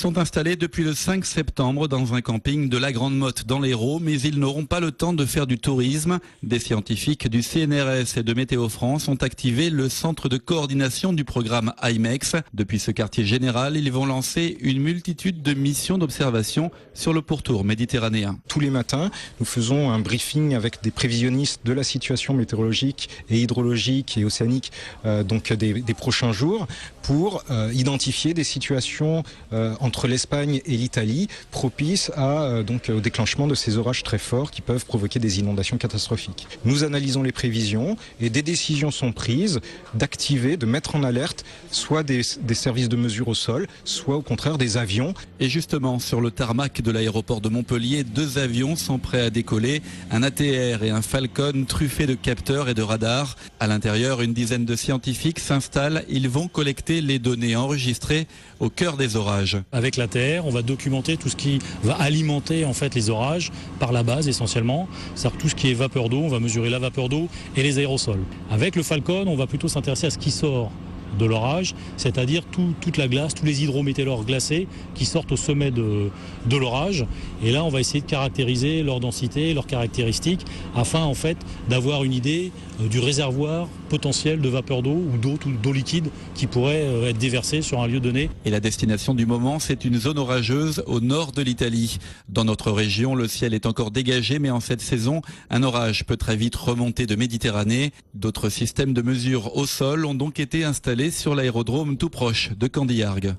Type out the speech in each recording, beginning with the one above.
sont installés depuis le 5 septembre dans un camping de la Grande Motte dans l'Hérault, mais ils n'auront pas le temps de faire du tourisme. Des scientifiques du CNRS et de Météo France ont activé le centre de coordination du programme IMEX. Depuis ce quartier général, ils vont lancer une multitude de missions d'observation sur le pourtour méditerranéen. Tous les matins, nous faisons un briefing avec des prévisionnistes de la situation météorologique et hydrologique et océanique des prochains jours pour identifier des situations entre l'Espagne et l'Italie propices au déclenchement de ces orages très forts qui peuvent provoquer des inondations catastrophiques. Nous analysons les prévisions et des décisions sont prises d'activer, de mettre en alerte soit des services de mesure au sol, soit au contraire des avions. Et justement, sur le tarmac de l'aéroport de Montpellier, 2 avions sont prêts à décoller, un ATR et un Falcon truffés de capteurs et de radars. À l'intérieur, une dizaine de scientifiques s'installent. Ils vont collecter les données enregistrées au cœur des orages. Avec l'ATR, on va documenter tout ce qui va alimenter en fait les orages par la base essentiellement, c'est-à-dire tout ce qui est vapeur d'eau, on va mesurer la vapeur d'eau et les aérosols. Avec le Falcon, on va plutôt s'intéresser à ce qui sort de l'orage, c'est-à-dire toute la glace, tous les hydrométéores glacés qui sortent au sommet de l'orage. Et là, on va essayer de caractériser leur densité, leurs caractéristiques, afin en fait d'avoir une idée du réservoir potentiel de vapeur d'eau ou d'eau liquide qui pourrait être déversée sur un lieu donné. Et la destination du moment, c'est une zone orageuse au nord de l'Italie. Dans notre région, le ciel est encore dégagé, mais en cette saison, un orage peut très vite remonter de Méditerranée. D'autres systèmes de mesure au sol ont donc été installés sur l'aérodrome tout proche de Candiargues.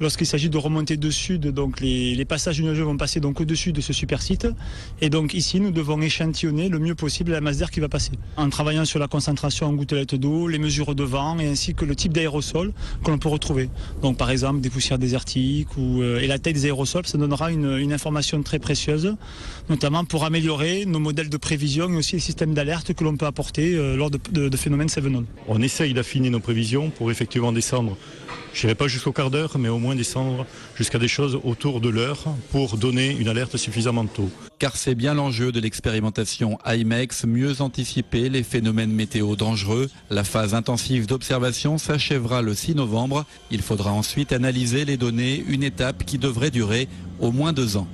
Lorsqu'il s'agit de remonter de sud, donc les passages nuageux vont passer donc au-dessus de ce super site. Et donc ici, nous devons échantillonner le mieux possible la masse d'air qui va passer. En travaillant sur la concentration en gouttelettes d'eau, les mesures de vent et ainsi que le type d'aérosol que l'on peut retrouver. Donc par exemple des poussières désertiques et la taille des aérosols, ça donnera une information très précieuse, notamment pour améliorer nos modèles de prévision et aussi les systèmes d'alerte que l'on peut apporter lors de phénomènes sévenols. On essaye d'affiner nos prévisions pour effectivement descendre, je n'irai pas jusqu'au quart d'heure, mais au moins descendre jusqu'à des choses autour de l'heure pour donner une alerte suffisamment tôt. Car c'est bien l'enjeu de l'expérimentation IMEX, mieux anticiper les phénomènes météo dangereux. La phase intensive d'observation s'achèvera le 6 novembre. Il faudra ensuite analyser les données, une étape qui devrait durer au moins 2 ans.